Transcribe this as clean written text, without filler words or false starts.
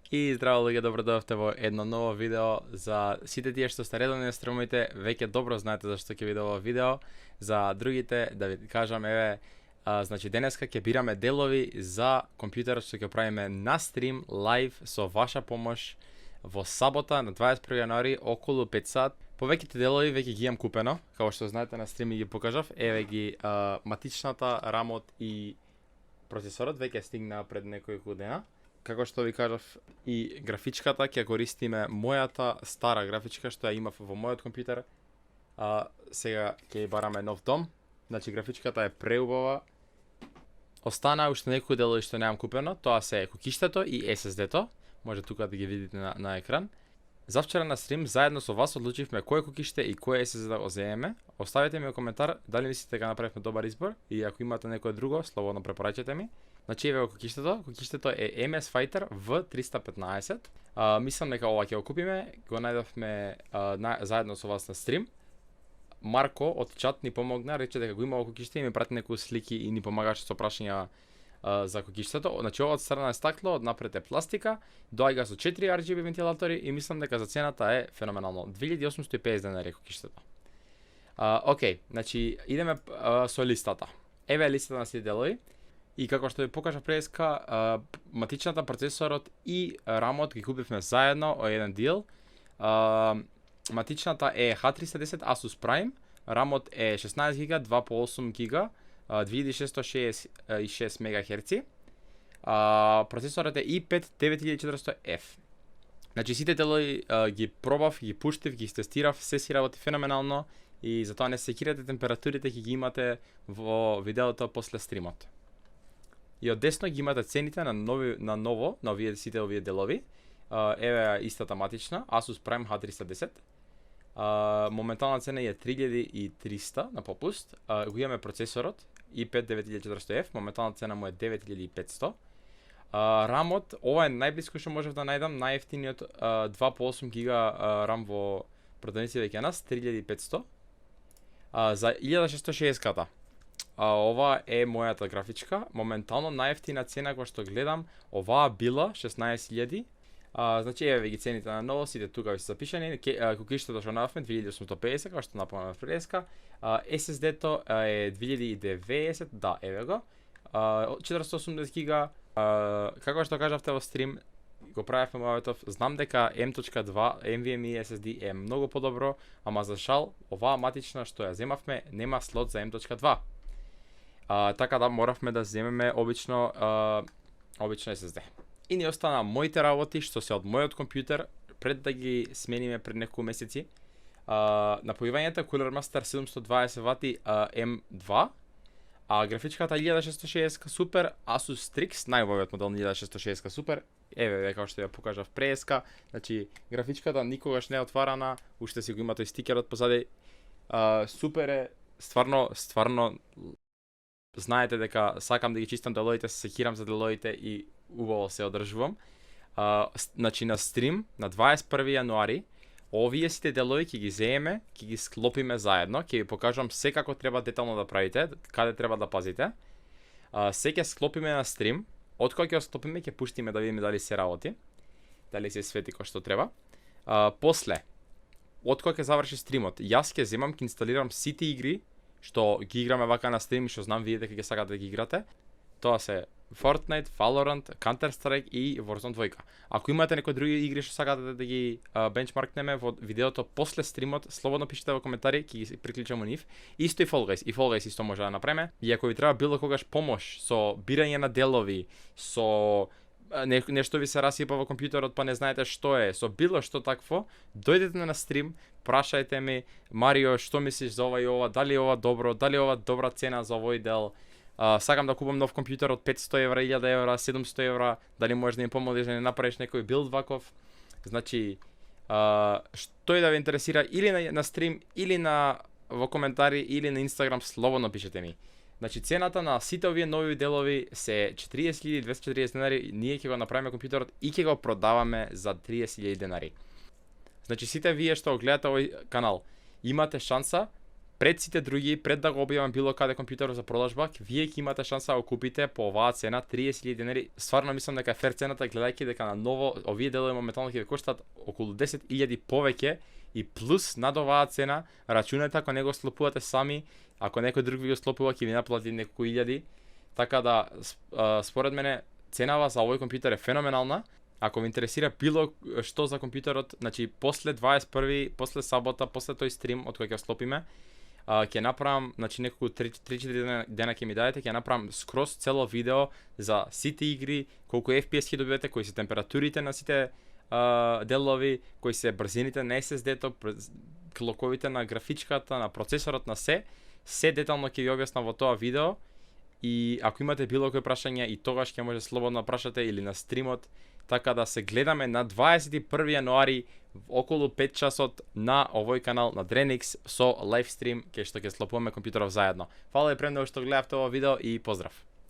И здраво луѓе, добро дојдовте во едно ново видео. За сите тие што сте редовни на стримовите, веќе добро знаете зашто ќе биде ова видео. За другите да ви кажам, значи денеска ќе бираме делови за компјутерот што ќе правиме на стрим лайв со ваша помош во сабота на 21 јануари околу 5 сат. Повеќето делови веќе ги имам купено, како што знаете на стрим ги покажав. Еве ги матичната, рамот и процесорот веќе стигна пред неколку дена. Како што ви кажав, и графичката ќе користиме мојата стара графичка што ја имав во мојот компјутер. Сега ќе ја бараме нов дом. Значи графичката е преубава. Остана уште некои делови што немам купено, тоа се кукиштето и SSD-то. Може тука да ги видите на екран. Завчера на стрим заедно со вас одлучивме кој кукиште и кој SSD да го земеме. Оставете ми коментар дали мислите дека направивме добар избор и ако имате некое друго, слободно препорачете ми. Значи еве го кукиштето. Кукиштето е MS Fighter V315. Мислам дека ова ќе го купиме. Го најдовме заедно со вас на стрим. Марко од чат ни помогна, рече дека го има ова кукиште и ми прати некои слики и ни помагаше со прашања за кукиштето. Значи ова од страна е стакло, од напред е пластика, доаѓа со 4 RGB вентилатори и мислам дека за цената е феноменално. 2850 денари кукиштето. Окей, значи идеме со листата. Еве листата на сите делови. И како што ви покажав преска, матичната, процесорот и рамот ги купивме заедно о еден дил. Матичната е H310 Asus Prime, рамот е 16 GB, 2 по 8 GB, 2666 МHz. Процесорот е i5 9400F. Значи сите делови ги пробав, ги пуштив, ги тестирав, се си работи феноменално и затоа не се секирате температурите ќе ги имате во видеото после стримот. И од десно ги имате цените на овие сите овие делови. Еве истата матична Asus Prime H310. Моментална цена е 3300 на попуст. Го имаме процесорот i5 9400F, моментална цена му е 9500. Рамот, ова е најблиско што можев да најдам, најефтиниот 2 по 8 GB рам во продавниците веќе нас 3500. За 1660 ова е мојата графичка. Моментално најефтина цена која што гледам, оваа била 16000. Значи еве ги цените на ново, сите тука ви се запишани. Кукиштето што најавме 2850, како што напомнав преска. SSD-то е 2090, да, еве го. 480 GB. Како што кажавте во стрим, го правевме мојотов, знам дека M.2 NVMe SSD е многу подобро, ама за шал, оваа матична што ја земавме нема слот за M.2. Така да моравме да земеме обично SSD. И ни остана моите работи што се од мојот компјутер пред да ги смениме пред неколку месеци. Напојувањето Cooler Master 720 W M2, графичката 1660 Super, Asus Strix, најновиот модел 1660 Super. Еве како што ја покажав преска, значи графичката никогаш не е отварана, уште си го има тој стикерот позади. Супер е, стварно знаете дека сакам да ги чистам деловите, се секирам за деловите и убаво се одржувам. Значи на стрим на 21 јануари овие сите делови ќе ги земеме, ќе ги склопиме заедно, ќе ви покажам се како треба детално да правите, каде треба да пазите. Се ќе склопиме на стрим, од кога ќе склопиме ќе пуштиме да видиме дали се работи, дали се свети кој што треба. После, од кога ќе заврши стримот, јас ќе земам, ќе инсталирам сите игри што ги играме вака на стрим и што знам вие дека ќе сакате да ги играте. Тоа се Fortnite, Valorant, Counter-Strike и Warzone 2. Ако имате некои други игри што сакате да ги бенчмаркнеме во видеото после стримот, слободно пишете во коментари, ќе ги приклучам нив. Исто и Fall Guys, исто може да направиме. И ако ви треба било когаш помош со бирање на делови, со нешто ви се расипа во компјутерот па не знаете што е, со било што такво, дојдете на стрим, прашајте ми, Марио, што мислиш за ова и ова, дали е ова добро, дали е ова добра цена за овој дел. Сакам да купам нов компјутер од 500 евра, 1000 евра, 700 евра, дали можеш да ми помогнеш да не направиш некој билд ваков. Значи, што и да ве интересира, или на стрим, или во коментари, или на Инстаграм, слободно пишете ми. Значи, цената на сите овие нови делови се 40.240 денари, ние ќе го направиме компјутерот и ќе го продаваме за 30.000 денари. Значи, сите вие што го гледате овој канал, имате шанса пред сите други, пред да го објавам било каде компјутерот за продажба, вие ќе имате шанса да го купите по оваа цена 30.000 денари. Стварно мислам дека е фер цената, гледајќи дека на ново овие делови моментално ќе ви коштат околу 10.000 повеќе и плюс над оваа цена, рачунајте ако не го склопувате сами, ако некој друг ви го склопува ќе ви наплати неколку илјади. Така да според мене ценава за овој компјутер е феноменална. Ако ви интересира било што за компјутерот, значи после 21, после сабота, после тој стрим од кој ќе слопиме, ќе направам, значи неколку 3-4 дена ќе ми дадете, ќе направам скроз цело видео за сите игри, колку FPS ќе добивате, кои се температурите на сите делови, кои се брзините на SSD-то, клоковите на графичката, на процесорот, на се детално ќе ви објаснам во тоа видео. И ако имате било кој прашање и тогаш ќе може слободно прашате или на стримот, така да се гледаме на 21 јануари околу 5 часот на овој канал на Drenix со лайв стрим кај што ќе слопуваме компјутеров заедно. Фала и премногу што гледавте ова видео и поздрав.